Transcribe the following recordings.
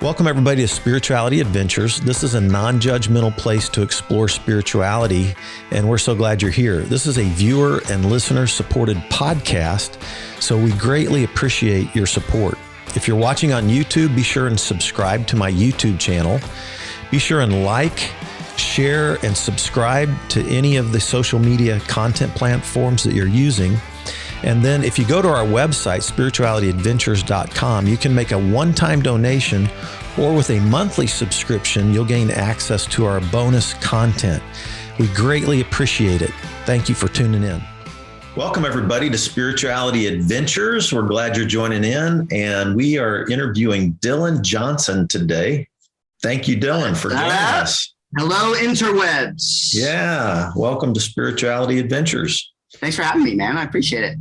Welcome everybody to Spirituality Adventures. This is a non-judgmental place to explore spirituality, and we're so glad you're here. This is a viewer and listener supported podcast, so we greatly appreciate your support. If you're watching on YouTube, be sure and subscribe to my YouTube channel. Be sure and like, share, and subscribe to any of the social media content platforms that you're using. And then if you go to our website, SpiritualityAdventures.com, you can make a one-time donation, or with a monthly subscription, you'll gain access to our bonus content. We greatly appreciate it. Thank you for tuning in. Welcome everybody to Spirituality Adventures. We're glad you're joining in, and we are interviewing Dillon Johnson today. Thank you, Dillon, for joining us. Hello, interwebs. Yeah, welcome to Spirituality Adventures. Thanks for having me, man. I appreciate it.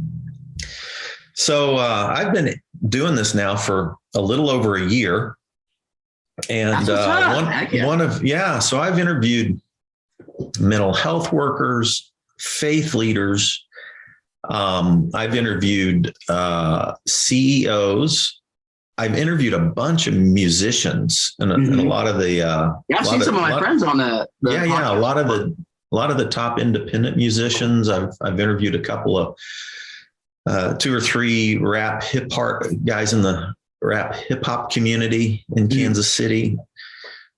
So I've been doing this now for a little over a year. And so I've interviewed mental health workers, faith leaders. I've interviewed CEOs. I've interviewed a bunch of musicians and a lot of the I've seen some of my friends on the a lot of the top independent musicians. I've interviewed a couple of 2 or 3 rap hip hop guys in the rap hip hop community in Kansas City.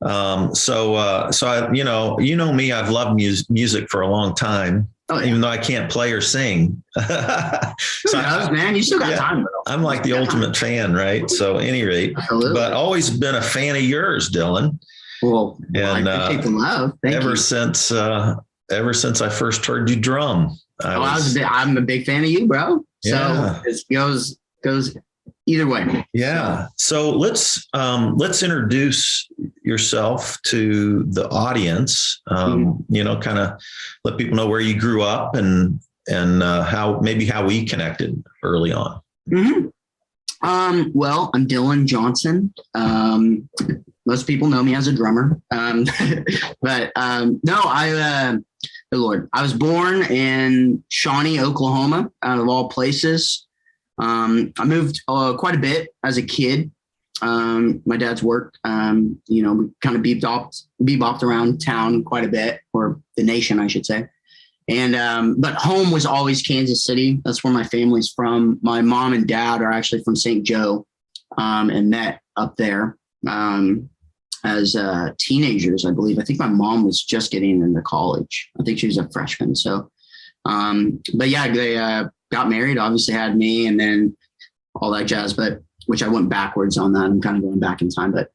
So I, you know me, I've loved music for a long time, even though I can't play or sing. Man, you still got time. I'm like the ultimate fan, right? So at any rate, but always been a fan of yours, Dillon. Well, and I appreciate the love. Ever since I first heard you drum, I'm a big fan of you, bro. Yeah. So it goes either way. Yeah. So let's introduce yourself to the audience. Kind of let people know where you grew up and how we connected early on. Mm-hmm. Well, I'm Dillon Johnson. Most people know me as a drummer. Good Lord. I was born in Shawnee, Oklahoma, out of all places. I moved quite a bit as a kid. My dad's work, we kind of bebopped around town quite a bit, or the nation, I should say. And but home was always Kansas City. That's where my family's from. My mom and dad are actually from St. Joe, and met up there as teenagers, I believe. I think my mom was just getting into college. I think she was a freshman. So, but yeah, they got married, obviously had me, and then all that jazz, but which I went backwards on that. I'm kind of going back in time, but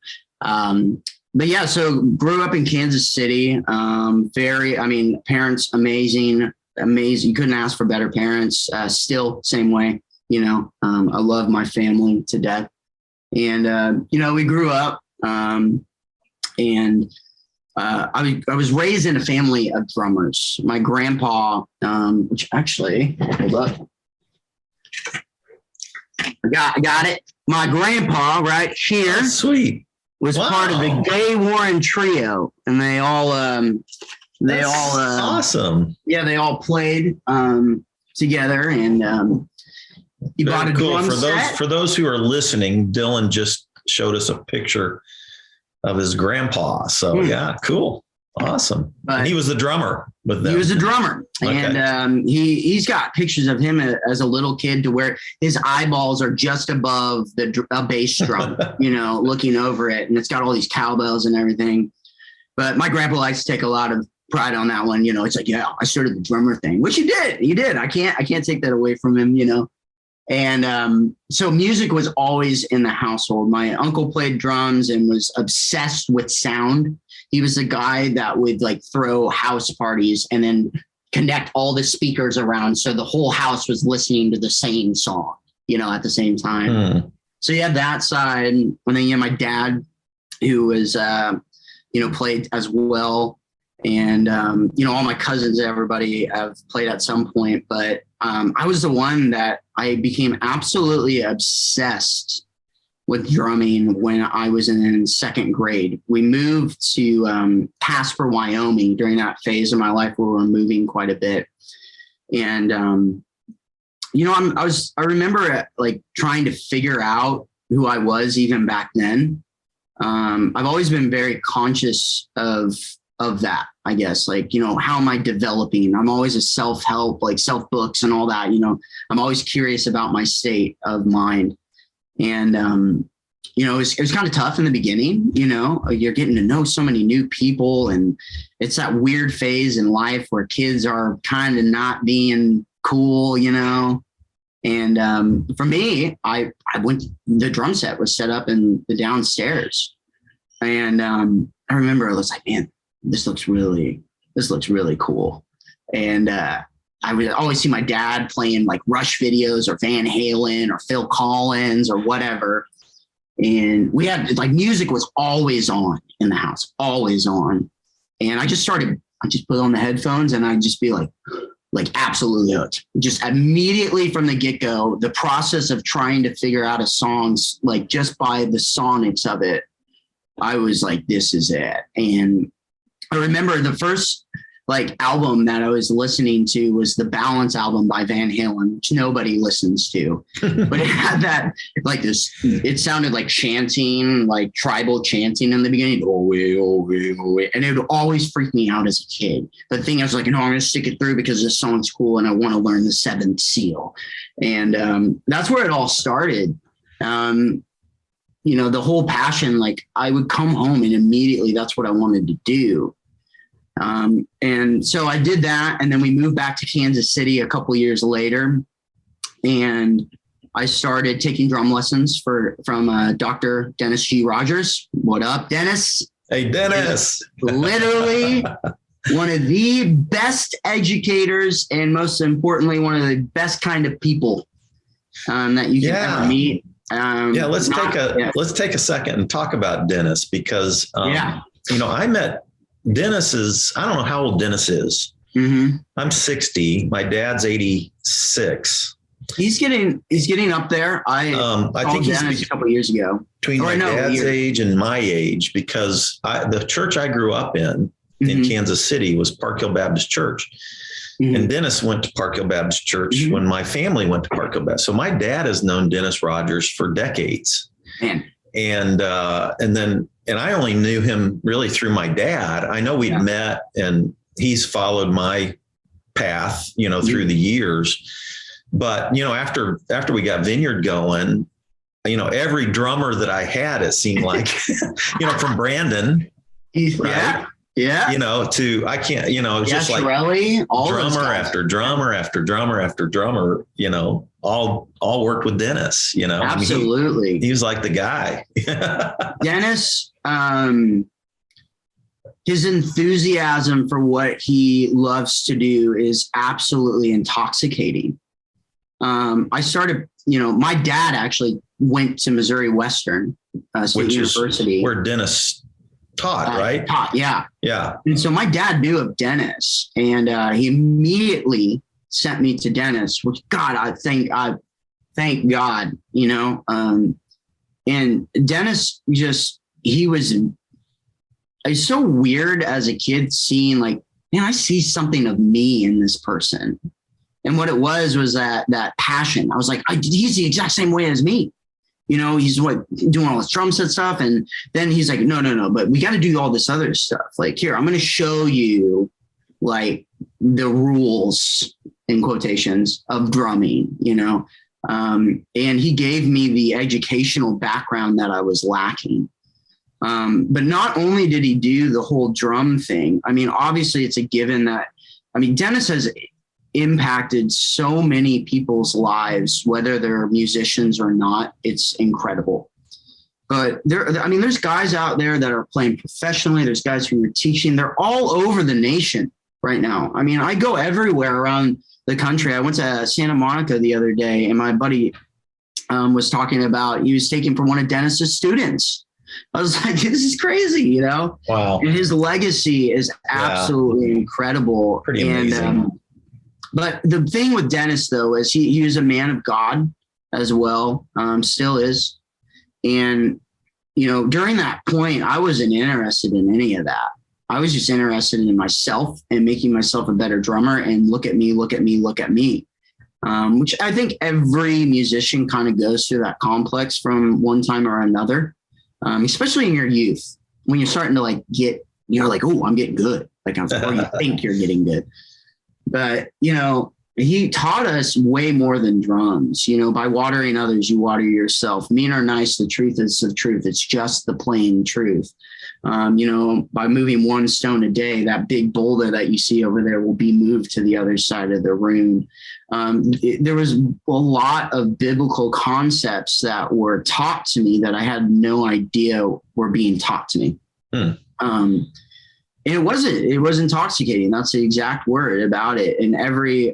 yeah, so grew up in Kansas City. Parents, amazing. You couldn't ask for better parents. Still same way, I love my family to death. And, we grew up, I was raised in a family of drummers. My grandpa, which actually, hold up. I got it. My grandpa right here. Oh, sweet. Was part of the Gay Warren Trio, and they all awesome. Yeah, they all played together, and he bought a drum set. For those who are listening, Dillon just showed us a picture of his grandpa. So yeah, cool. Awesome. And he was the drummer with them. He was a drummer. Okay. And he's got pictures of him as a little kid to where his eyeballs are just above a bass drum, looking over it. And it's got all these cowbells and everything. But my grandpa likes to take a lot of pride on that one. It's like, yeah, I started the drummer thing, which he did. He did. I can't take that away from him, And so music was always in the household. My uncle played drums and was obsessed with sound. He was the guy that would throw house parties and then connect all the speakers around, so the whole house was listening to the same song, at the same time. So you had that side. And then you had my dad, who was, played as well. And, all my cousins, everybody have played at some point, but I was the one that I became absolutely obsessed with drumming when I was in 2nd grade. We moved to Casper, Wyoming during that phase of my life where we were moving quite a bit. And, I remember trying to figure out who I was even back then. I've always been very conscious of that, I guess, like, how am I developing? I'm always a self-help, like self-books and all that, I'm always curious about my state of mind. And, it was kind of tough in the beginning, you're getting to know so many new people, and it's that weird phase in life where kids are kind of not being cool, And for me, I went, the drum set was set up in the downstairs. And I remember I was like, man, this looks really cool. And I would always see my dad playing like Rush videos or Van Halen or Phil Collins or whatever. And we had like music was always on in the house, always on. And I just put on the headphones and I'd just be like absolutely hooked. Just immediately from the get-go, the process of trying to figure out a song, like just by the sonics of it, I was like, this is it. And I remember the first like album that I was listening to was the Balance album by Van Halen, which nobody listens to, but it had that like this, it sounded like chanting, like tribal chanting in the beginning. And it would always freak me out as a kid. But the thing I was like, no, I'm going to stick it through because this song's cool and I want to learn the seventh seal. And that's where it all started. The whole passion, like I would come home and immediately that's what I wanted to do. And so I did that. And then we moved back to Kansas City a couple years later. And I started taking drum lessons from Dr. Dennis G. Rogers. What up, Dennis? Hey, Dennis. Literally one of the best educators and most importantly, one of the best kind of people that you can ever meet. Let's take a second and talk about Dennis because, I met Dennis I don't know how old Dennis is. Mm-hmm. I'm 60. My dad's 86. He's getting up there. I think he's a couple of years ago. Between my dad's age and my age, because the church I grew up in Kansas City was Park Hill Baptist Church. Mm-hmm. And Dennis went to Park Hill Baptist Church when my family went to Park Hill Baptist. So my dad has known Dennis Rogers for decades. Man. And I only knew him really through my dad. I know we'd met and he's followed my path, through the years. But, after we got Vineyard going, every drummer that I had, it seemed like, from Brandon, right? Yeah. I can't, it's just like drummer after drummer after drummer after drummer, all worked with Dennis, Absolutely. I mean, he was like the guy. Dennis, his enthusiasm for what he loves to do is absolutely intoxicating. I started, my dad actually went to Missouri Western State University. Where Dennis taught, right? Yeah. Yeah. And so my dad knew of Dennis and he immediately sent me to Dennis, which I thank God, and Dennis it's so weird as a kid seeing like, man, I see something of me in this person. And what it was that passion. I was like, he's the exact same way as me. He's doing all this drum set stuff. And then he's like, no, but we got to do all this other stuff. Like, here, I'm going to show you like the rules in quotations of drumming, and he gave me the educational background that I was lacking. But not only did he do the whole drum thing, I mean, obviously it's a given that, Dennis has impacted so many people's lives, whether they're musicians or not. It's incredible. But there's guys out there that are playing professionally. There's guys who are teaching. They're all over the nation right now. I go everywhere around the country. I went to Santa Monica the other day and my buddy was talking about, he was taking from one of Dennis's students. I was like, this is crazy, Wow. And his legacy is absolutely incredible. Pretty amazing. But the thing with Dennis, though, is he was a man of God as well, still is. And, during that point, I wasn't interested in any of that. I was just interested in myself and making myself a better drummer and look at me, which I think every musician kind of goes through that complex from one time or another. especially in your youth, when you're starting to like you're like, oh, I'm getting good. Like, or you think you're getting good. But, he taught us way more than drums. By watering others, you water yourself. Mean or nice, the truth is the truth. It's just the plain truth. By moving one stone a day, that big boulder that you see over there will be moved to the other side of the room. There was a lot of biblical concepts that were taught to me that I had no idea were being taught to me. And it was intoxicating. That's the exact word about it. In every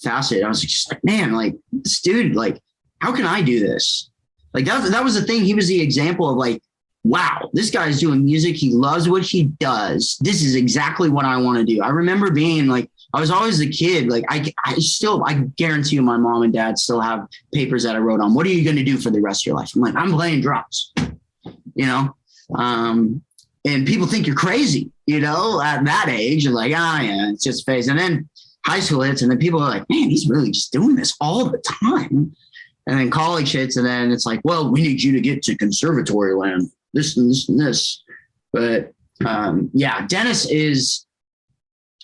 facet, I was just like, man, like this dude, like, how can I do this? Like that was the thing. He was the example of like, wow, this guy's doing music. He loves what he does. This is exactly what I want to do. I remember being like, I was always a kid. Like I guarantee you my mom and dad still have papers that I wrote on. What are you going to do for the rest of your life? I'm like, I'm playing drums, and people think you're crazy, at that age. You're like, yeah, it's just a phase. And then high school hits, and then people are like, man, he's really just doing this all the time. And then college hits, and then it's like, well, we need you to get to conservatory land, this and this and this. But Dennis is,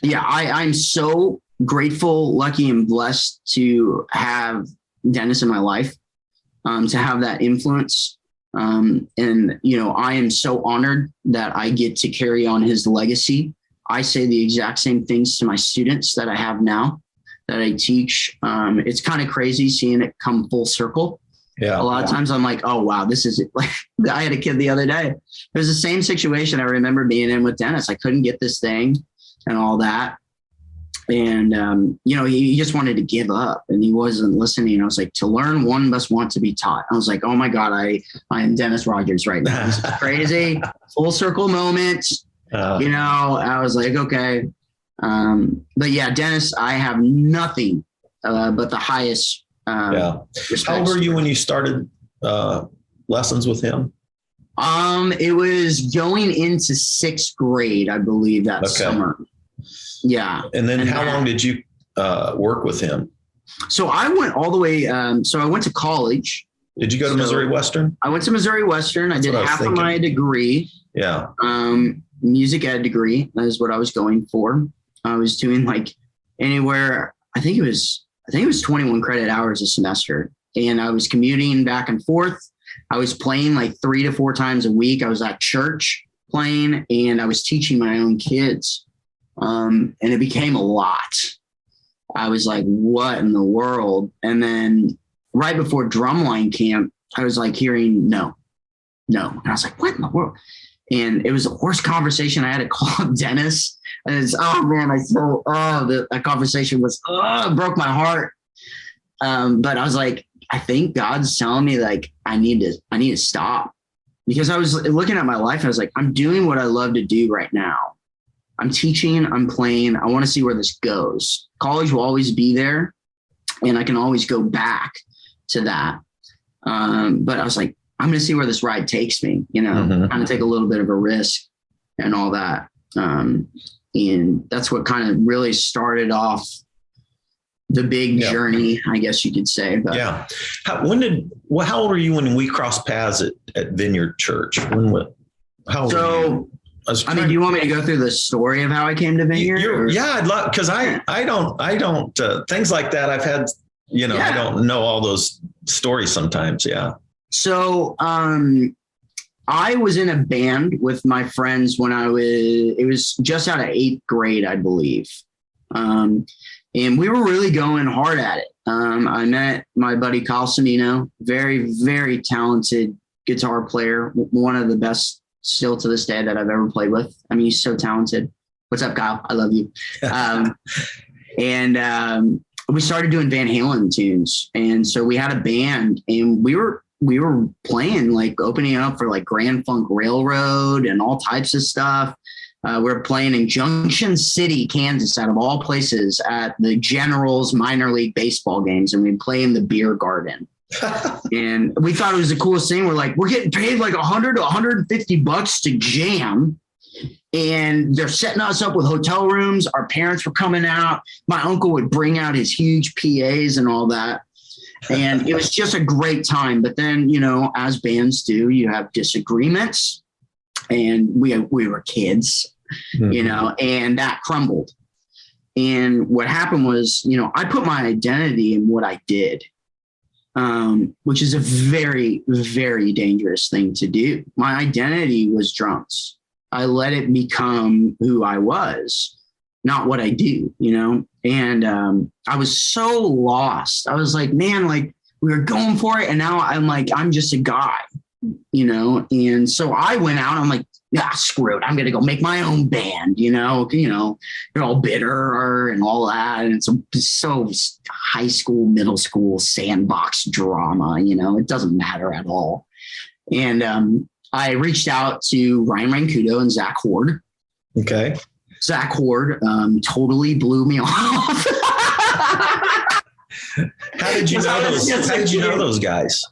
I'm so grateful, lucky, and blessed to have Dennis in my life, to have that influence. And I am so honored that I get to carry on his legacy. I say the exact same things to my students that I have now that I teach. It's kind of crazy seeing it come full circle. Yeah. A lot of times I'm like, oh, wow, this is it. Like I had a kid the other day. It was the same situation I remember being in with Dennis. I couldn't get this thing and all that. And, he just wanted to give up and he wasn't listening. I was like, to learn, one must want to be taught. I was like, oh my God, I am Dennis Rogers right now. This is crazy. Full circle moment. I was like, okay. But yeah, Dennis, I have nothing but the highest respect. How old were you when you started lessons with him? It was going into 6th grade, I believe, that summer. Yeah. And then how long did you work with him? So I went all the way. So I went to college. Did you go to Missouri Western? I went to Missouri Western. I did half of my degree. Yeah. Music ed degree. That is what I was going for. I was doing like anywhere. I think it was 21 credit hours a semester. And I was commuting back and forth. I was playing like 3 to 4 times a week. I was at church playing and I was teaching my own kids. And it became a lot. I was like, what in the world? And then right before drumline camp, I was like hearing no. And I was like, what in the world? And it was the worst conversation I had to call Dennis. And it's, that conversation was, broke my heart. But I was like, I think God's telling me like, I need to stop, because I was looking at my life. And I was like, I'm doing what I love to do right now. I'm teaching, I'm playing. I want to see where this goes. College will always be there and I can always go back to that. But I was like, I'm going to see where this ride takes me, kind of take a little bit of a risk and all that. And that's what kind of really started off the big journey, I guess you could say. But yeah. How old were you when we crossed paths at Vineyard Church? How old were you? Do you want me to go through the story of how I came to Vineyard? I'd love, because I don't things like that. I've had, I don't know all those stories sometimes. Yeah. So, I was in a band with my friends when it was just out of 8th grade, I believe. And we were really going hard at it. I met my buddy Kyle Cimino, very, very talented guitar player, one of the best still to this day that I've ever played with. I mean, he's so talented. What's up, Kyle? I love you. And we started doing Van Halen tunes. And so we had a band and we were playing, like opening up for like Grand Funk Railroad and all types of stuff. We're playing in Junction City, Kansas, out of all places, at the Generals minor league baseball games. And we play in the beer garden. And we thought it was the coolest thing. We're like, we're getting paid like $100 to $150 to jam. And they're setting us up with hotel rooms. Our parents were coming out. My uncle would bring out his huge PAs and all that. And it was just a great time. But then, you know, as bands do, you have disagreements, and we were kids, you know, and that crumbled. And what happened was, you know, I put my identity in what I did, which is a very, very dangerous thing to do. My identity was drums. I let it become who I was, not what I do, you know? And I was so lost. I was like, man, like we were going for it. And now I'm just a guy, you know? And so I went out, I'm like, yeah, screw it. I'm going to go make my own band, you know, you're all bitter and all that. And it's so high school, middle school sandbox drama, you know, it doesn't matter at all. And I reached out to Ryan Rancudo and Zach Horde. Okay. Zach Horde totally blew me off. How did you know those guys?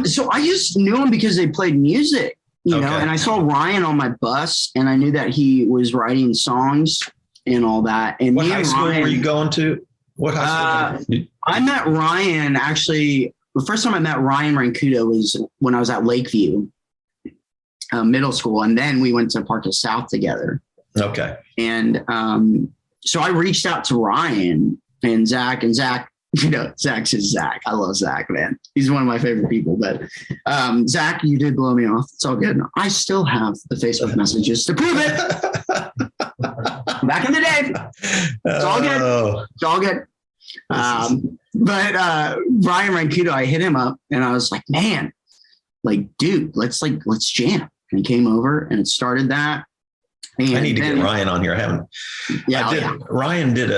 So I just knew them because they played music. You know, and I saw Ryan on my bus, and I knew that he was writing songs and all that. And what high school were you going to? What high school? I met Ryan actually. The first time I met Ryan Rancudo was when I was at Lakeview Middle School, and then we went to Parker South together. Okay. And so I reached out to Ryan and Zach, you know, Zach's is Zach. I love Zach, man. He's one of my favorite people. But Zach, you did blow me off. It's all good. I still have the Facebook messages to prove it. Back in the day. It's all good. It's all good. But Ryan Rancudo, I hit him up and I was like, man, like, dude, let's jam. And he came over and it started that. And I need to get Ryan on here. I haven't. Yeah, Ryan did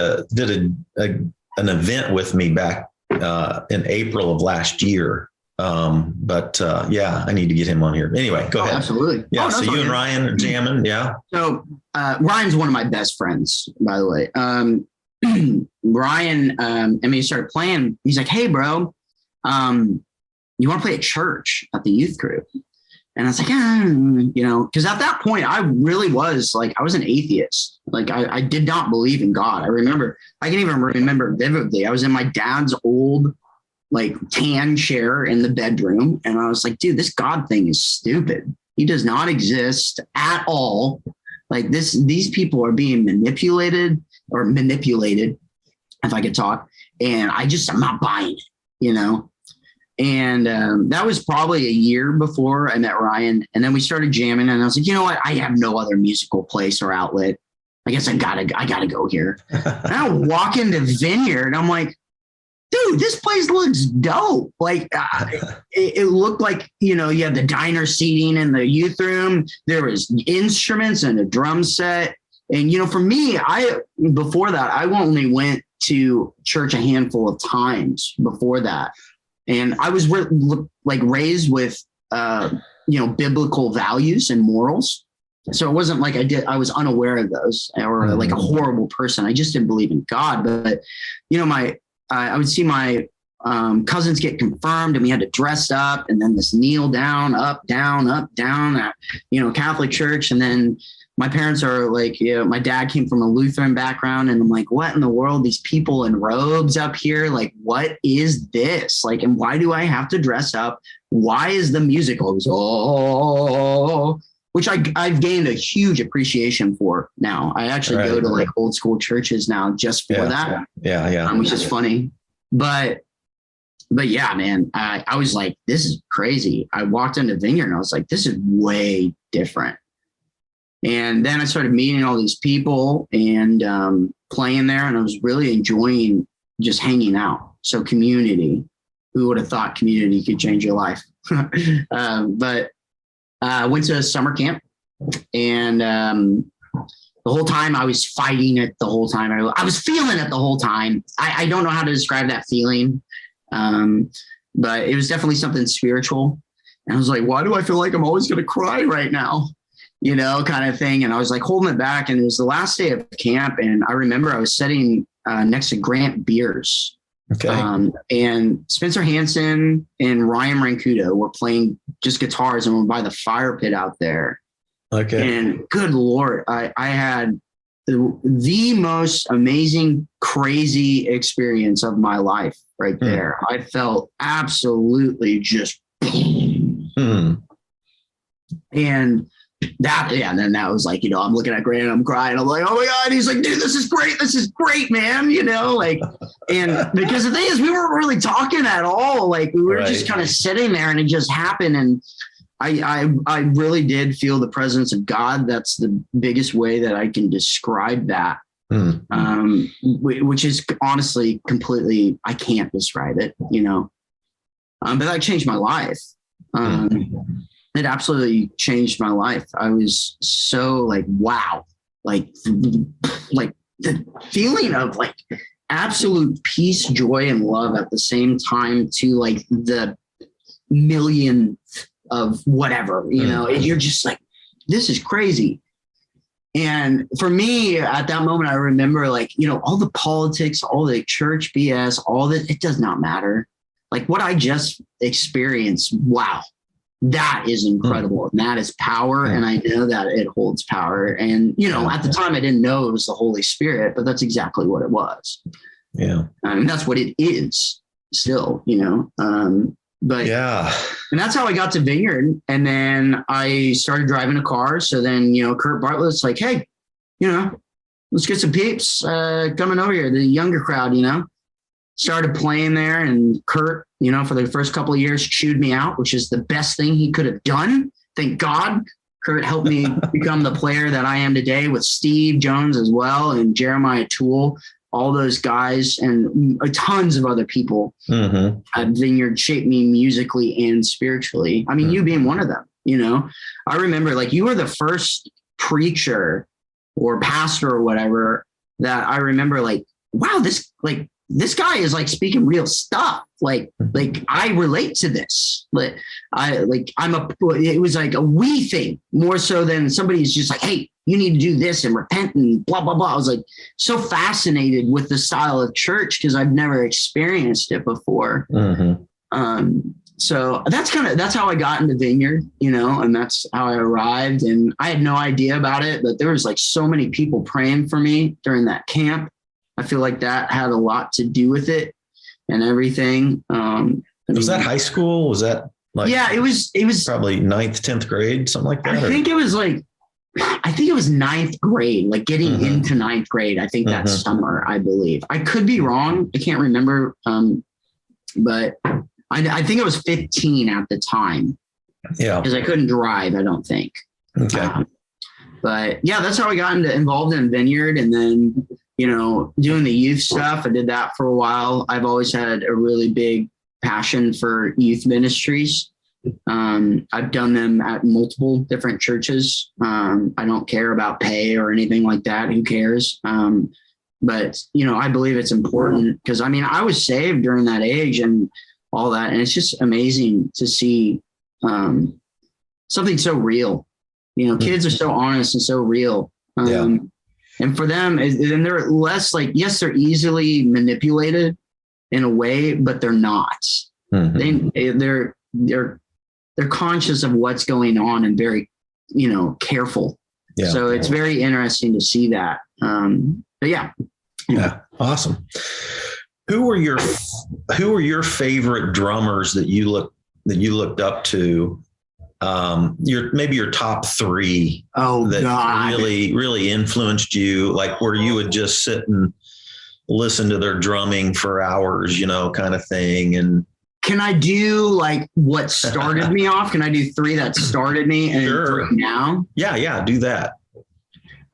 an event with me back in April of last year. But I need to get him on here. Anyway, go ahead. Absolutely. Yeah. So you and Ryan are jamming. Yeah. So Ryan's one of my best friends, by the way. Ryan, he started playing. He's like, hey, bro, you want to play at church at the youth group? And I was like, you know, because at that point I really was like, I was an atheist. Like I did not believe in God. I can even remember vividly. I was in my dad's old like tan chair in the bedroom. And I was like, dude, this God thing is stupid. He does not exist at all. Like these people are being manipulated, if I could talk. And I'm not buying it, you know? And that was probably a year before I met Ryan. And then we started jamming and I was like, you know what? I have no other musical place or outlet. I guess I gotta go here. And I walk into Vineyard and I'm like, dude, this place looks dope. Like it looked like, you know, you had the diner seating in the youth room. There was instruments and a drum set. And, you know, for me, before that, I only went to church a handful of times before that. And I was raised with, you know, biblical values and morals. So it wasn't like I was unaware of those or like a horrible person. I just didn't believe in God. But, you know, I would see my cousins get confirmed and we had to dress up and then this kneel down, up, down, at, you know, Catholic church. And then my parents are like, you know, my dad came from a Lutheran background and I'm like, what in the world? These people in robes up here? Like, what is this? Like, and why do I have to dress up? Why is the music always, which I've gained a huge appreciation for now. I actually go to like old school churches now just for that. Yeah. Which is funny. But yeah, man, I was like, this is crazy. I walked into Vineyard and I was like, this is way different. And then I started meeting all these people and playing there. And I was really enjoying just hanging out. So community, who would have thought community could change your life? But I went to a summer camp and the whole time I was fighting it the whole time. I was feeling it the whole time. I don't know how to describe that feeling. But it was definitely something spiritual. And I was like, why do I feel like I'm always going to cry right now? You know, kind of thing. And I was like holding it back. And it was the last day of camp. And I remember I was sitting next to Grant Beers. Okay. And Spencer Hansen and Ryan Rancudo were playing just guitars and we're by the fire pit out there. Okay. And good Lord, I had the most amazing, crazy experience of my life right there. I felt absolutely just, and then that was like, I'm looking at Grant, I'm crying. I'm like, oh my God. He's like, dude, this is great. This is great, man. And because the thing is, we weren't really talking at all. Like we were just kind of sitting there and it just happened. And I really did feel the presence of God. That's the biggest way that I can describe that. Which is honestly completely, I can't describe it, but that changed my life. It absolutely changed my life. I was so like, wow, like the feeling of like absolute peace, joy, and love at the same time to like the million of whatever, you're just like, this is crazy. And for me at that moment, I remember like, all the politics, all the church BS, all that, it does not matter. Like what I just experienced, wow, that is incredible. And that is power. And I know that it holds power. And, at the time I didn't know it was the Holy Spirit, but that's exactly what it was. Yeah. And that's what it is still, but yeah, and that's how I got to Vineyard. And then I started driving a car. So then, Kurt Bartlett's like, hey, let's get some peeps coming over here, the younger crowd, started playing there. And Kurt, for the first couple of years chewed me out, which is the best thing he could have done. Thank God. Kurt helped me become the player that I am today with Steve Jones as well. And Jeremiah Toole, all those guys and tons of other people at Vineyard shaped me musically and spiritually. I mean, you being one of them, I remember like you were the first preacher or pastor or whatever that I remember like, wow, this guy is like speaking real stuff. Like I relate to this. But it was like a we thing more so than somebody's just like, hey, you need to do this and repent and blah, blah, blah. I was like so fascinated with the style of church because I've never experienced it before. So that's how I got into Vineyard, and that's how I arrived. And I had no idea about it, but there was like so many people praying for me during that camp. I feel like that had a lot to do with it and everything. Was that high school? Was that like, yeah, it was probably 9th, 10th grade, something like that. I think it was 9th grade, like getting into 9th grade. I think that summer, I believe. I could be wrong. I can't remember. But I think it was 15 at the time. Yeah. Because I couldn't drive, I don't think. Okay. But yeah, that's how I got involved in Vineyard. And then, doing the youth stuff, I did that for a while. I've always had a really big passion for youth ministries. I've done them at multiple different churches. I don't care about pay or anything like that. Who cares? But, I believe it's important because, I was saved during that age and all that. And it's just amazing to see something so real. Kids are so honest and so real. And for them, and they're less like, yes, they're easily manipulated in a way, but they're not. They're conscious of what's going on and very, careful. Yeah. So it's very interesting to see that. But yeah. Yeah. Awesome. Who were your favorite drummers that you looked up to? Your top 3 that really influenced you, like where you would just sit and listen to their drumming for hours, kind of thing. And can I do like what started me off? Can I do 3 that started me and 3 now? Yeah. Do that.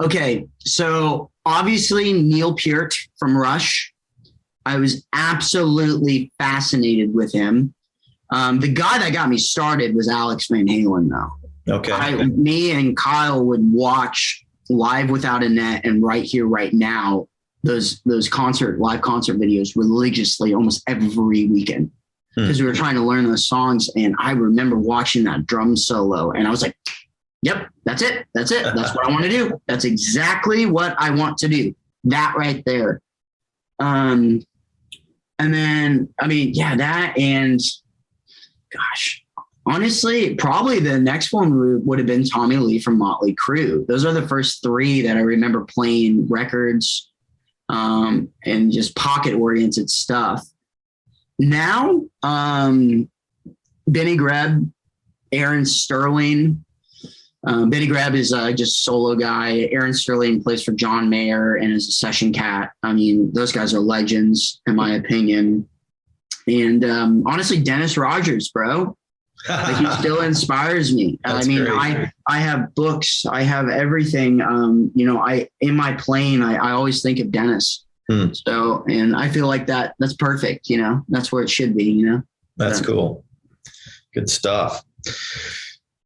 Okay. So obviously Neil Peart from Rush. I was absolutely fascinated with him. The guy that got me started was Alex Van Halen, though. Okay. Me and Kyle would watch Live Without a Net and Right Here, Right Now, those live concert videos religiously almost every weekend because we were trying to learn those songs. And I remember watching that drum solo and I was like, yep, that's it. That's what I want to do. That's exactly what I want to do. That right there. And then, that and gosh, Honestly, probably the next one would have been Tommy Lee from Motley Crue. Those are the first three that I remember playing records and just pocket-oriented stuff. Now, Benny Greb, Aaron Sterling. Benny Greb is just solo guy. Aaron Sterling plays for John Mayer and is a session cat. I mean, those guys are legends, in my opinion. And honestly, Dennis Rogers, bro. Like, he still inspires me. I mean, great. I have books, I have everything. In my plane, I always think of Dennis. So, and I feel like that's perfect. That's where it should be. That's cool. Good stuff.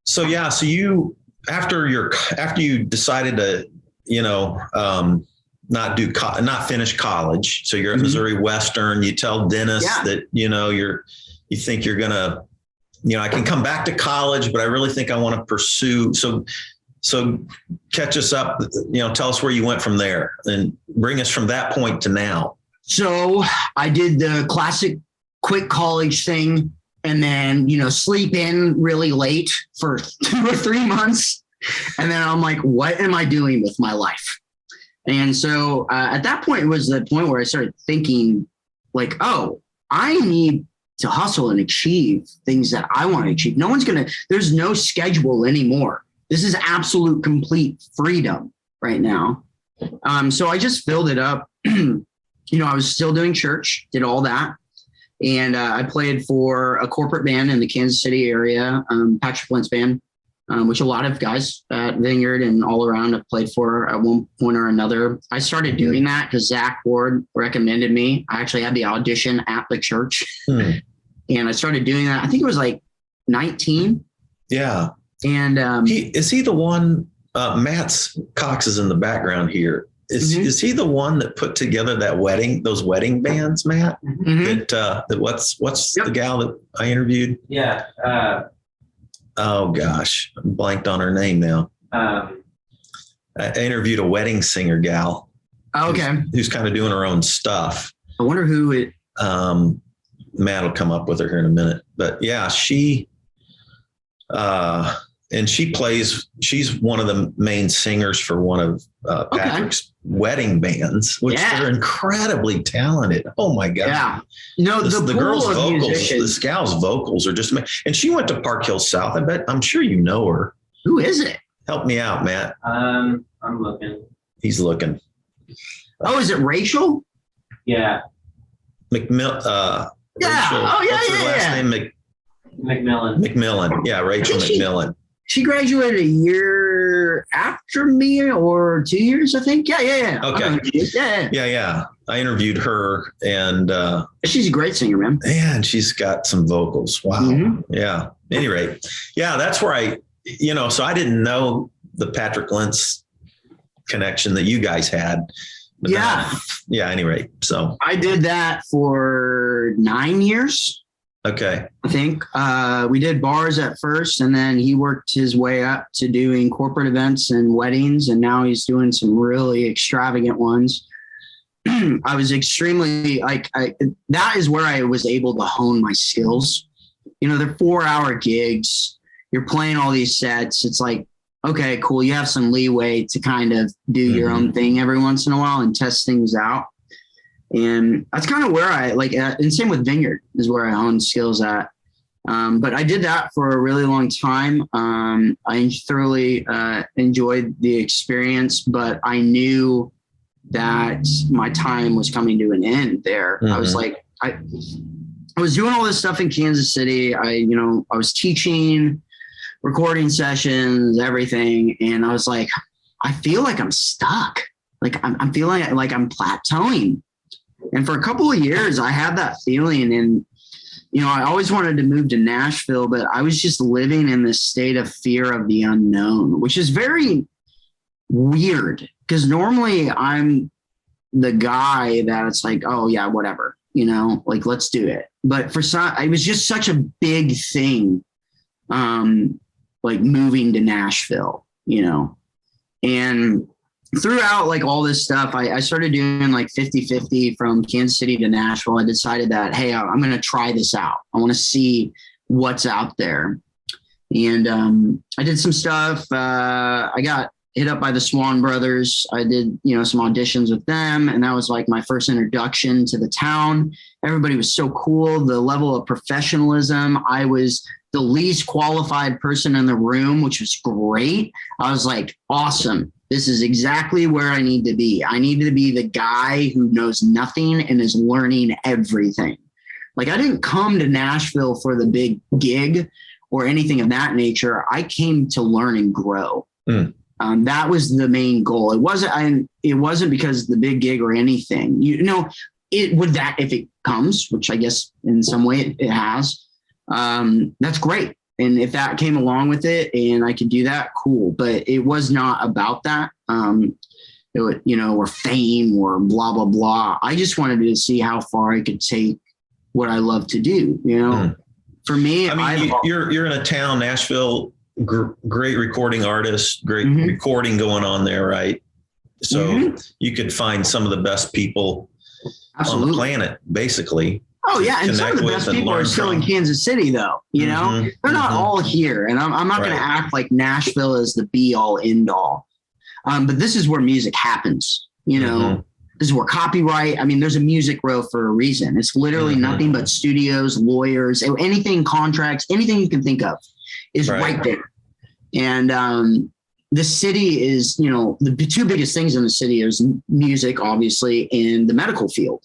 So yeah, so you after you decided to not finish college, so you're at Missouri Western. You tell Dennis that you think you're gonna. I can come back to college, but I really think I want to pursue. So catch us up, tell us where you went from there and bring us from that point to now. So I did the classic quick college thing and then, sleep in really late for 2 or 3 months. And then I'm like, what am I doing with my life? And so at that point, it was the point where I started thinking like, oh, I need to hustle and achieve things that I want to achieve. There's no schedule anymore. This is absolute complete freedom right now. So I just filled it up. I was still doing church, did all that. And I played for a corporate band in the Kansas City area, Patrick Flint's band, which a lot of guys at Vineyard and all around have played for at one point or another. I started doing that because Zach Ward recommended me. I actually had the audition at the church and I started doing that. I think it was like 19. Yeah. And is he the one, Matt Cox is in the background here. Is he the one that put together those wedding bands, Matt? What's the gal that I interviewed? Yeah. Oh gosh, I'm blanked on her name now. I interviewed a wedding singer gal. Okay. Who's kind of doing her own stuff. I wonder who it. Matt will come up with her here in a minute, but yeah, she's one of the main singers for one of Patrick's wedding bands, which they're incredibly talented. Oh my God. Yeah. The girl's vocals, this gal's vocals are just, and she went to Park Hill South. I'm sure you know her. Who is it? Help me out, Matt. I'm looking. He's looking. Oh, is it Rachel? Yeah. Rachel, what's her last name? McMillan. Yeah. Rachel McMillan. She graduated a year after me or 2 years, I think. Yeah. Okay. Yeah. I interviewed her and she's a great singer, man. And she's got some vocals. Wow. Yeah. At any rate. Yeah, that's where so I didn't know the Patrick Lentz connection that you guys had. At any rate. So I did that for 9 years. Okay. I think we did bars at first, and then he worked his way up to doing corporate events and weddings, and now he's doing some really extravagant ones. I was extremely that is where I was able to hone my skills. They're 4-hour gigs. You're playing all these sets. It's like, okay, cool. You have some leeway to kind of do your own thing every once in a while and test things out. And that's kind of where and same with Vineyard is where I honed skills at. But I did that for a really long time. I thoroughly enjoyed the experience, but I knew that my time was coming to an end there. I was like, I was doing all this stuff in Kansas City. I was teaching, recording sessions, everything. And I was like, I feel like I'm stuck. Like I'm feeling like I'm plateauing. And for a couple of years, I had that feeling. And, I always wanted to move to Nashville, but I was just living in this state of fear of the unknown, which is very weird because normally I'm the guy that it's like, oh, yeah, whatever, let's do it. But it was just such a big thing, moving to Nashville, and throughout all this stuff, I started doing 50-50 from Kansas City to Nashville. I decided that, hey, I'm going to try this out. I want to see what's out there. And I did some stuff. I got hit up by the Swan Brothers. I did, some auditions with them. And that was like my first introduction to the town. Everybody was so cool. The level of professionalism. I was the least qualified person in the room, which was great. I was like, awesome. This is exactly where I need to be. I need to be the guy who knows nothing and is learning everything. Like, I didn't come to Nashville for the big gig or anything of that nature. I came to learn and grow. That was the main goal. It wasn't because of the big gig or anything. It would, that if it comes, which I guess in some way it has, that's great. And if that came along with it and I could do that, cool. But it was not about that. It would, or fame or blah, blah, blah. I just wanted to see how far I could take what I love to do. For me, you're in a town, Nashville, great recording artist, great recording going on there, right? So you could find some of the best people on the planet, basically. Oh yeah, and some of the best people are still in Kansas City, though. They're not all here, and I'm not going to act like Nashville is the be all end all. But this is where music happens. This is where copyright. I mean, there's a music row for a reason. It's literally nothing but studios, lawyers, anything, contracts, anything you can think of is right there. And the city is, the two biggest things in the city is music, obviously, and the medical field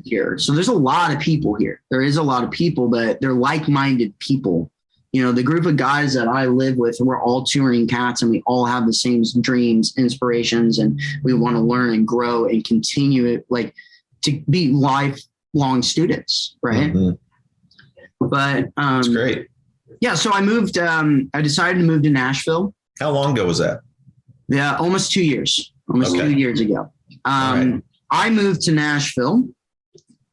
here. So there's a lot of people here. There is a lot of people, but they're like-minded people. The group of guys that I live with, we're all touring cats and we all have the same dreams, inspirations, and we want to learn and grow and continue it, like to be lifelong students. Right. But that's great. Yeah. So I moved, I decided to move to Nashville. How long ago was that? Yeah. Almost 2 years, 2 years ago. I moved to Nashville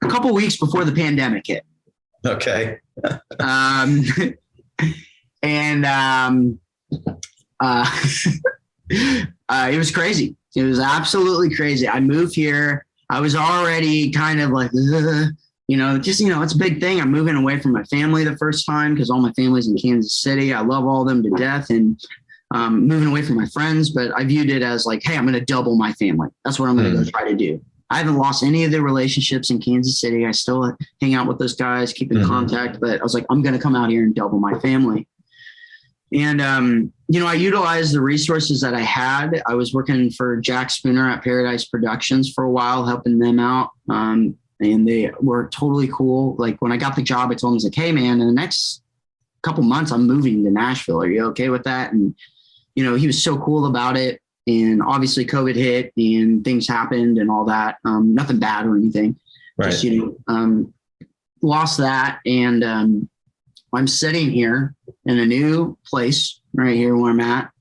a couple of weeks before the pandemic hit. Okay. And it was crazy. It was absolutely crazy. I moved here. I was already kind of like, it's a big thing. I'm moving away from my family the first time because all my family's in Kansas City. I love all of them to death, and moving away from my friends. But I viewed it as like, hey, I'm going to double my family. That's what I'm going to go try to do. I haven't lost any of the relationships in Kansas City. I still hang out with those guys, keep in contact, but I was like, I'm going to come out here and double my family. And, I utilized the resources that I had. I was working for Jack Spooner at Paradise Productions for a while, helping them out. And they were totally cool. Like when I got the job, I told them, I was like, hey man, in the next couple months, I'm moving to Nashville. Are you okay with that? And, he was so cool about it. And obviously COVID hit and things happened and all that. Nothing bad or anything. Right. Just, lost that. And I'm sitting here in a new place right here where I'm at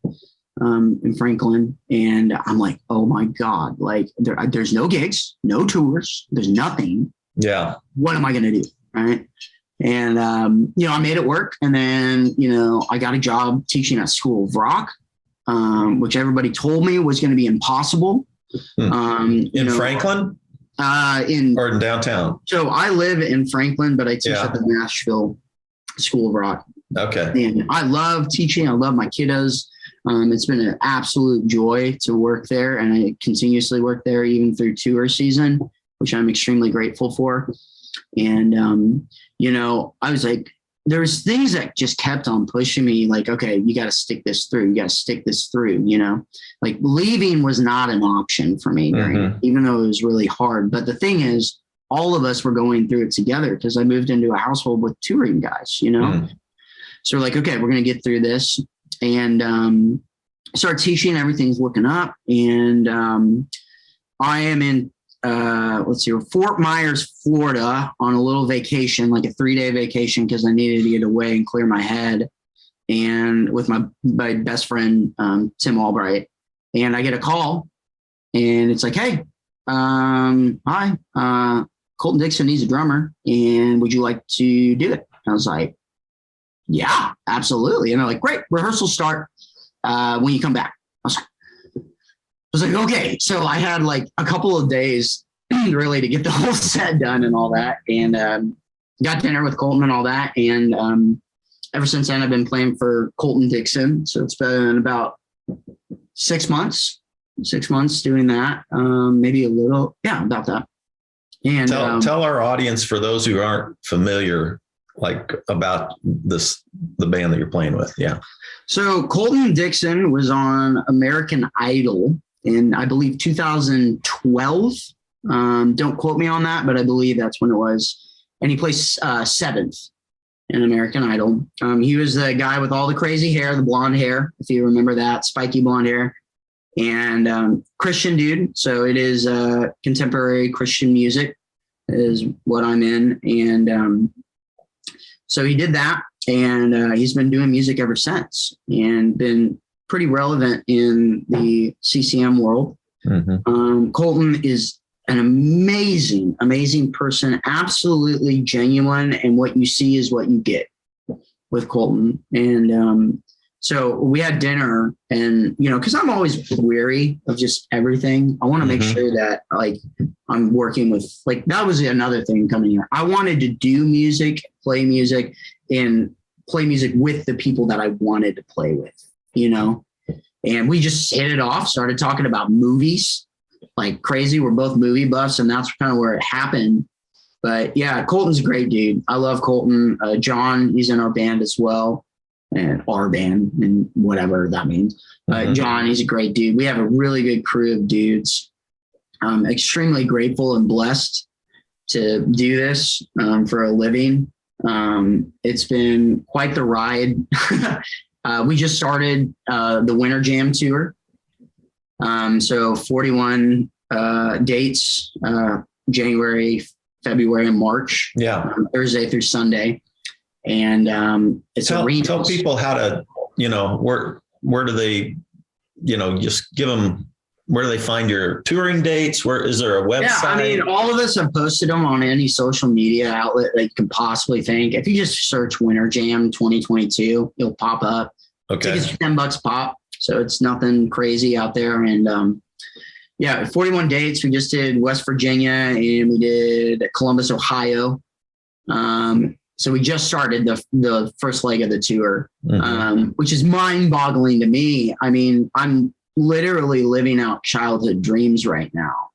in Franklin. And I'm like, oh my God, like there's no gigs, no tours, there's nothing. Yeah. What am I going to do? Right. And, I made it work. And then, I got a job teaching at School of Rock. Which everybody told me was going to be impossible. In Franklin? Or in downtown? So I live in Franklin, but I teach at the Nashville School of Rock. Okay. And I love teaching. I love my kiddos. It's been an absolute joy to work there. And I continuously work there even through tour season, which I'm extremely grateful for. And, I was like, there's things that just kept on pushing me like, okay, you got to stick this through. You got to stick this through, like leaving was not an option for me, even though it was really hard. But the thing is, all of us were going through it together because I moved into a household with touring guys, So we're like, okay, we're going to get through this and start teaching. Everything's looking up. And I am in Fort Myers, Florida on a little vacation, like a 3-day vacation, because I needed to get away and clear my head. And with my best friend, Tim Albright. And I get a call and it's like, hey, hi, Colton Dixon needs a drummer. And would you like to do it? I was like, yeah, absolutely. And they're like, great, rehearsal start when you come back. I was like, okay. So I had like a couple of days really to get the whole set done and all that. And got dinner with Colton and all that. And ever since then, I've been playing for Colton Dixon. So it's been about 6 months doing that. Maybe a little. Yeah, about that. And tell our audience, for those who aren't familiar, like about the band that you're playing with. Yeah. So Colton Dixon was on American Idol in, I believe, 2012. Don't quote me on that, but I believe that's when it was. And he placed 7th in American Idol. He was the guy with all the crazy hair, the blonde hair, if you remember that, spiky blonde hair, and Christian dude. So it is contemporary Christian music is what I'm in. And so he did that, and he's been doing music ever since and been pretty relevant in the CCM world. Mm-hmm. Colton is an amazing, amazing person, absolutely genuine. And what you see is what you get with Colton. And so we had dinner, and, because I'm always weary of just everything. I want to make sure that I'm working with, that was another thing coming here. I wanted to do music, play music, and play music with the people that I wanted to play with, and we just hit it off, started talking about movies like crazy. We're both movie buffs, and that's kind of where it happened. But yeah, Colton's a great dude. I love Colton. John, he's in our band as well, and our band, and whatever that means. John, he's a great dude. We have a really good crew of dudes. I'm extremely grateful and blessed to do this for a living. It's been quite the ride. We just started the Winter Jam tour. So 41 dates, January, February, and March. Yeah. Thursday through Sunday. And it's tell people how to, where do they, just give them, where do they find your touring dates? Where is there a website? Yeah, I mean, all of us have posted them on any social media outlet that you can possibly think. If you just search Winter Jam 2022, it'll pop up. Okay. Tickets $10 pop. So it's nothing crazy out there. And 41 dates. We just did West Virginia, and we did Columbus, Ohio. So we just started the first leg of the tour, which is mind-boggling to me. I mean, I'm literally living out childhood dreams right now.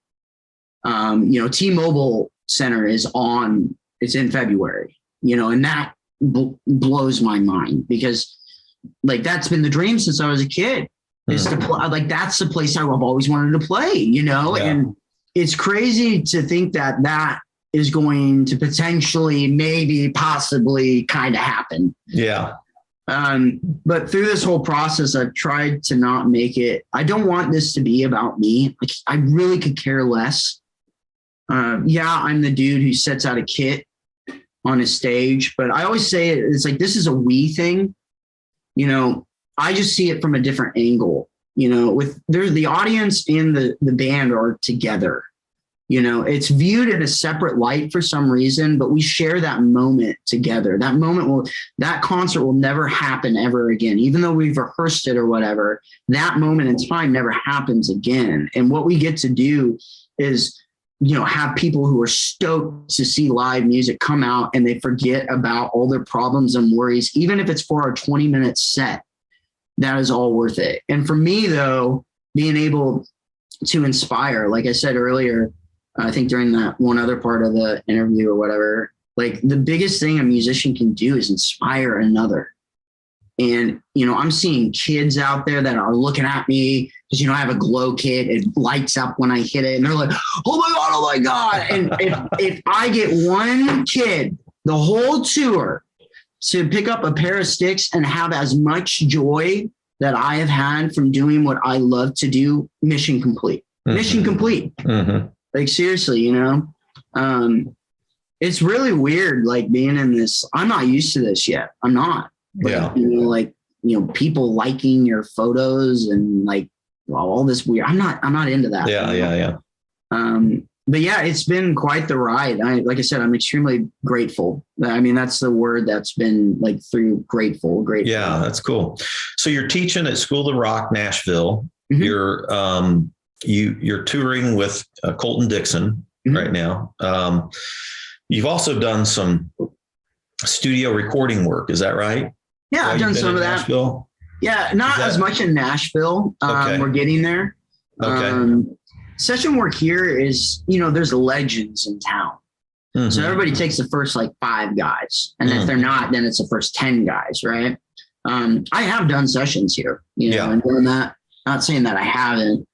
T-Mobile Center is it's in February, and that blows my mind, because that's been the dream since I was a kid, is to play. That's the place I've always wanted to play, and it's crazy to think that is going to potentially, maybe, possibly kind of happen. Yeah. But through this whole process, I've tried to not make it, I don't want this to be about me. I really could care less. I'm the dude who sets out a kit on a stage, but I always say it's this is a we thing. I just see it from a different angle, there's the audience and the band are together. It's viewed in a separate light for some reason, but we share that moment together. That concert will never happen ever again. Even though we've rehearsed it or whatever, that moment in time never happens again. And what we get to do is, have people who are stoked to see live music come out, and they forget about all their problems and worries, even if it's for our 20-minute set. That is all worth it. And for me, though, being able to inspire, like I said earlier, I think during that one other part of the interview or whatever, the biggest thing a musician can do is inspire another. And, I'm seeing kids out there that are looking at me because, I have a glow kit. It lights up when I hit it, and they're like, oh my God. And if I get one kid the whole tour to pick up a pair of sticks and have as much joy that I have had from doing what I love to do, mission complete. Mission complete. Seriously, it's really weird, being in this. I'm not used to this yet. I'm not. People liking your photos and all this weird. I'm not into that. Yeah. But yeah, it's been quite the ride. Like I said, I'm extremely grateful. I mean, that's the word that's been through grateful. Yeah, that's cool. So you're teaching at School of Rock, Nashville. You're you're touring with Colton Dixon right now. You've also done some studio recording work. Is that right? Yeah, I've done some of that. Nashville? Yeah, not as much in Nashville. Okay. We're getting there. Okay. Session work here is, there's legends in town. Mm-hmm. So everybody takes the first 5 guys. And if they're not, then it's the first 10 guys, right? I have done sessions here, and doing that. Not saying that I haven't.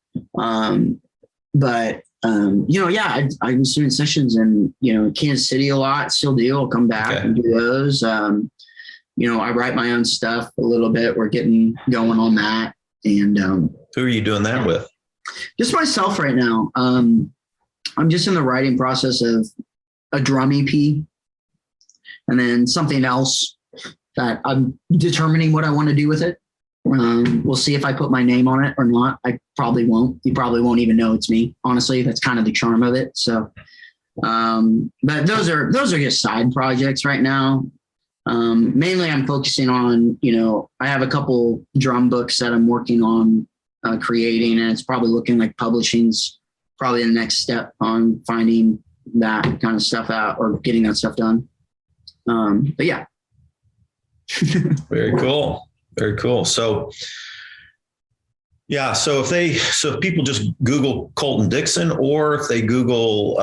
But I was doing sessions in, Kansas City a lot, still do. I'll come back and do those. I write my own stuff a little bit. We're getting going on that. And who are you doing that with? Just myself right now. I'm just in the writing process of a drum EP and then something else that I'm determining what I want to do with it. We'll see if I put my name on it or not. I probably won't. You probably won't even know it's me. Honestly, that's kind of the charm of it. So, but those are just side projects right now. Mainly I'm focusing on, I have a couple drum books that I'm working on creating, and it's probably looking like publishing's probably the next step on finding that kind of stuff out or getting that stuff done. But yeah. Very cool. Very cool. So, yeah. So if people just Google Colton Dixon, or if they Google,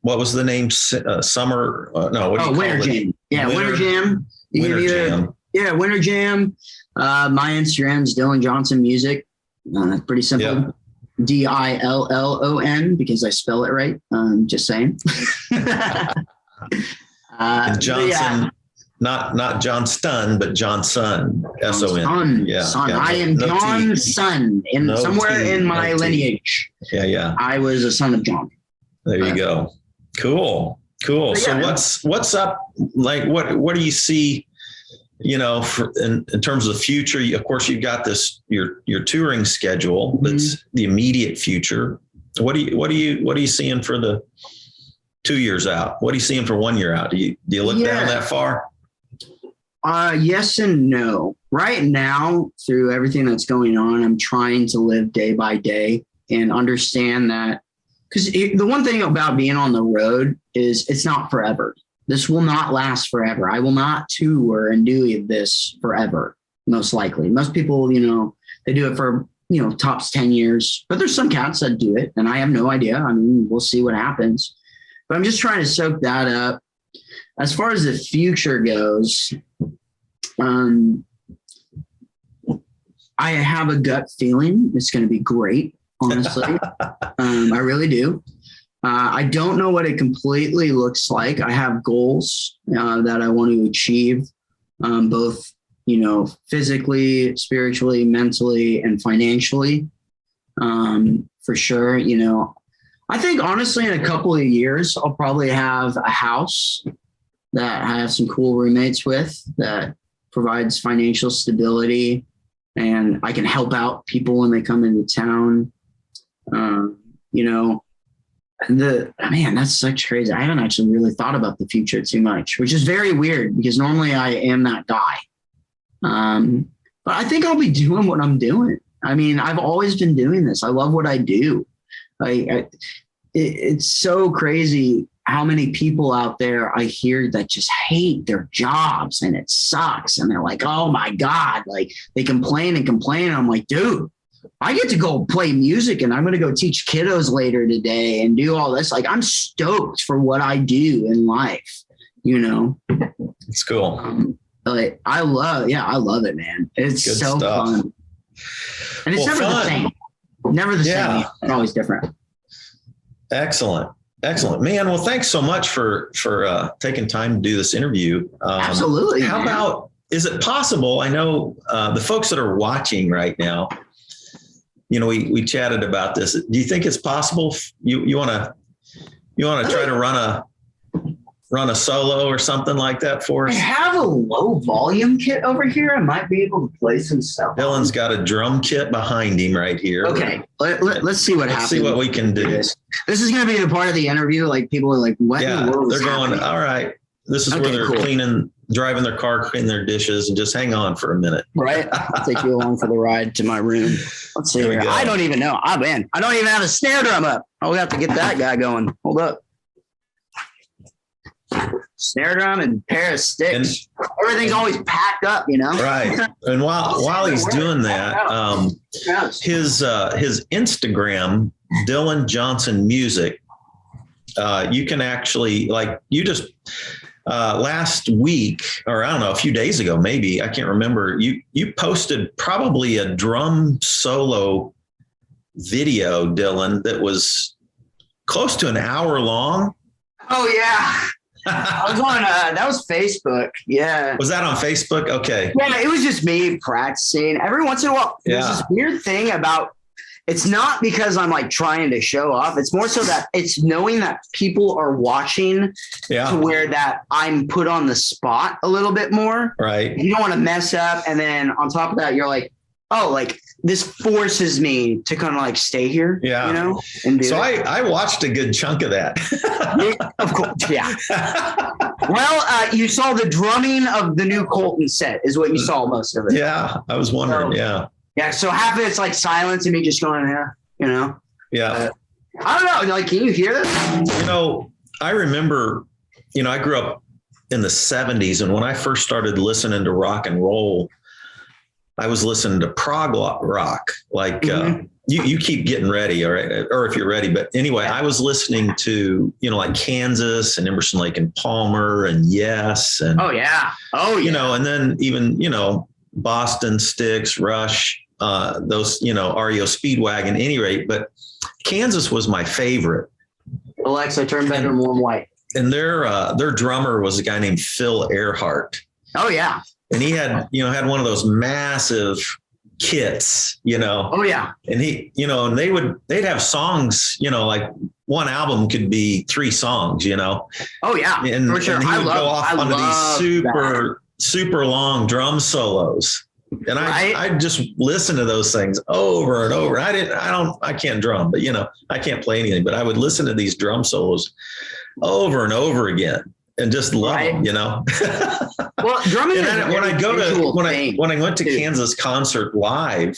what was the name? Summer? No. What do you call Winter it? Jam. Yeah. Winter Jam. Winter Jam. Yeah. Winter Jam. My Instagram's Dillon Johnson Music. Pretty simple. Yep. Dillon, because I spell it right. Just saying. And Johnson, not Johnston, but Johnson. S-O-N. Yeah. Son. I am John's son somewhere in my lineage. Yeah. I was a son of John. There you go. Cool. So what's up? What do you see? In terms of the future, of course, you've got your touring schedule. That's the immediate future. What are you seeing for the 2 years out? What are you seeing for 1 year out? Do you look down that far? Yes and no. Right now, through everything that's going on, I'm trying to live day by day and understand that, because the one thing about being on the road is it's not forever. This will not last forever. I will not tour and do this forever, most likely. Most people, they do it for, tops 10 years. But there's some cats that do it, and I have no idea. I mean, we'll see what happens. But I'm just trying to soak that up. As far as the future goes, I have a gut feeling it's going to be great, honestly. I really do. I don't know what it completely looks like. I have goals that I want to achieve, both, physically, spiritually, mentally, and financially, for sure. I think honestly, in a couple of years, I'll probably have a house that I have some cool roommates with that provides financial stability, and I can help out people when they come into town. That's such crazy. I haven't actually really thought about the future too much, which is very weird because normally I am that guy. But I think I'll be doing what I'm doing. I mean, I've always been doing this. I love what I do. It's so crazy how many people out there I hear that just hate their jobs and it sucks. And they're like, oh my God, they complain and complain. I'm like, dude, I get to go play music and I'm going to go teach kiddos later today and do all this. I'm stoked for what I do in life, It's cool. I love it, man. It's good so stuff. Fun. And it's never the same. Never the same. It's always different. Excellent. Man, well, thanks so much for taking time to do this interview. Absolutely. How about, is it possible? I know the folks that are watching right now, we chatted about this. Do you think it's possible you want to try to run a solo or something like that for us? I have a low volume kit over here. I might be able to play some stuff. Dylan's got a drum kit behind him right here. Okay. Let's see what happens. See what we can do. This is going to be a part of the interview. People are like, what in the world is happening? All right. This is where they're driving their car, cleaning their dishes, and just hang on for a minute. Right. I'll take you along for the ride to my room. Let's see. I don't even know. I don't even have a snare drum up. I'll have to get that guy going. Hold up. snare drum and pair of sticks. Everything's always packed up, you know? Right. And while he's doing that, his Instagram, Dillon Johnson Music, you can actually, like, you just last week, or I don't know, a few days ago, maybe, I can't remember, you posted probably a drum solo video, Dillon, that was close to an hour long. Oh yeah. I was on that was Facebook. Yeah. Was that on Facebook? Okay. Yeah, it was just me practicing. Every once in a while, there's this weird thing about, it's not because I'm like trying to show off. It's more so that it's knowing that people are watching to where that I'm put on the spot a little bit more. Right. You don't want to mess up. And then on top of that, you're like, oh, like this forces me to kind of like stay here. Yeah. You know? And so I watched a good chunk of that. Of course. Yeah. Well, you saw the drumming of the new Colton set is what you saw most of it. Yeah. I was wondering. Yeah, so half of it's like silence and me just going, you know? Yeah. I don't know. Like, can you hear this? You know, I remember, you know, I grew up in the 70s. And when I first started listening to rock and roll, I was listening to prog rock. Like, you keep getting ready, all right? Or if you're ready. But anyway, I was listening to, you know, like Kansas and Emerson, Lake and Palmer and Yes. And, you know, and then even, you know, Boston, Styx, Rush, those, you know, REO Speedwagon, any rate, but Kansas was my favorite. Alexa, turn bedroom warm white. And their drummer was a guy named Phil Earhart. Oh yeah. And he had one of those massive kits, you know. Oh yeah. And he, you know, and they'd have songs, you know, like one album could be 3 songs, you know. Oh yeah. And, for sure. And he would go off onto these super long drum solos. And I just listen to those things over and over. I can't drum, but you know, I can't play anything, but I would listen to these drum solos over and over again and just love them, you know. Well, drumming when I went to Kansas concert live,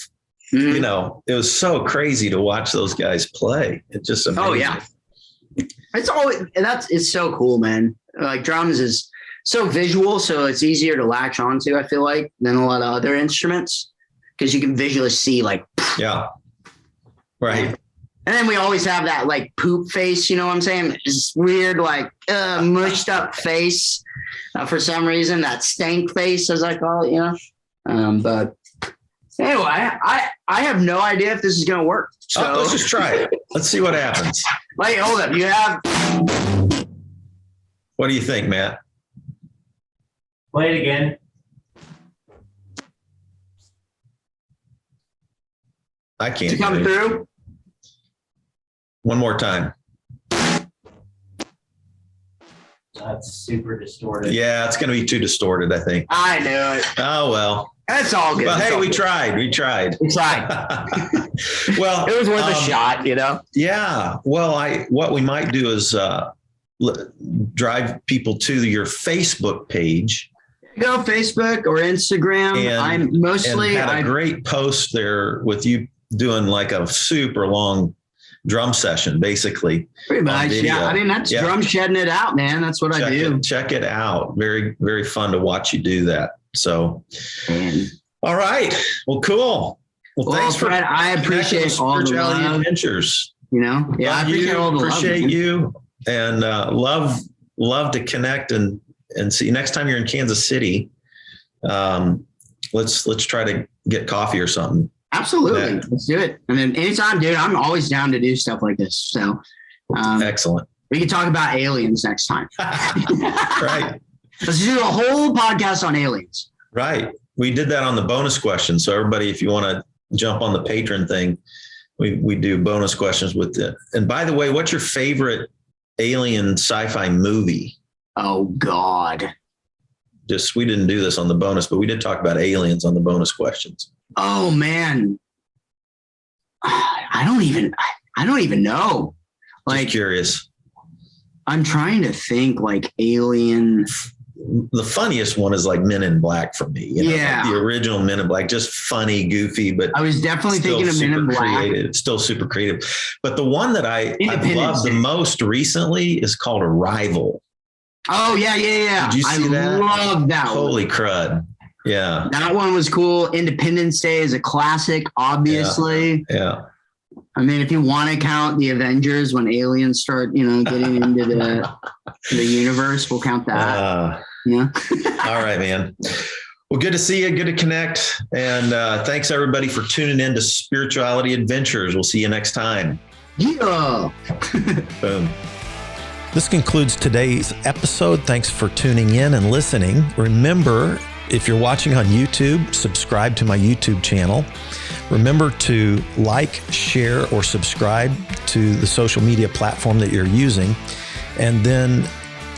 you know, it was so crazy to watch those guys play. It just amazing. Oh yeah. It's so cool, man. Like drums is so visual, so it's easier to latch onto, I feel like, than a lot of other instruments because you can visually see like. Yeah. Right. And then we always have that like poop face, you know what I'm saying? It's weird, like mushed up face for some reason, that stank face, as I call it, you know? But anyway, I have no idea if this is going to work. So let's just try it. Let's see what happens. Wait, hold up. You have. What do you think, Matt? Play it again. I can't. To come through? One more time. That's super distorted. Yeah, it's going to be too distorted, I think. I knew it. Oh, well. That's all good. But hey, we good. tried. We tried. Well, it was worth a shot, you know? Yeah. Well, what we might do is drive people to your Facebook page. Go Facebook or Instagram. And had a great post there with you doing like a super long drum session, basically. Pretty much. Yeah. I mean, that's drum shedding it out, man. That's what I do. Check it out. Very, very fun to watch you do that. So, all right. Well, cool. Well, thanks for Fred, I appreciate all the Spirituality love. Adventures. You know, yeah, I appreciate all the love. Appreciate you, and love to connect and see you next time you're in Kansas City. Let's try to get coffee or something. Absolutely. Let's do it. And then anytime, dude, I'm always down to do stuff like this. So excellent. We can talk about aliens next time. Right. Let's do a whole podcast on aliens. Right. We did that on the bonus question. So everybody, if you want to jump on the patron thing, we do bonus questions with it. And by the way, what's your favorite alien sci-fi movie? Oh God. We didn't do this on the bonus, but we did talk about aliens on the bonus questions. Oh man. I don't even know. Like, just curious. I'm trying to think like alien. The funniest one is like Men in Black for me. You know, yeah. Like the original Men in Black, just funny, goofy, but I was definitely thinking of Men in Black. Creative, still super creative. But the one that I loved the most recently is called Arrival. Oh, yeah. Did you see that? I love that one. Holy crud. Yeah. That one was cool. Independence Day is a classic, obviously. Yeah. I mean, if you want to count the Avengers when aliens start, getting into the universe, we'll count that. Yeah. All right, man. Well, good to see you. Good to connect. And thanks everybody for tuning in to Spirituality Adventures. We'll see you next time. Yeah. Boom. This concludes today's episode. Thanks for tuning in and listening. Remember, if you're watching on YouTube, subscribe to my YouTube channel. Remember to like, share, or subscribe to the social media platform that you're using. And then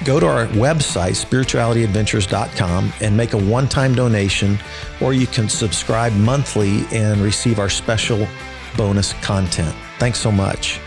go to our website, SpiritualityAdventures.com, and make a one-time donation, or you can subscribe monthly and receive our special bonus content. Thanks so much.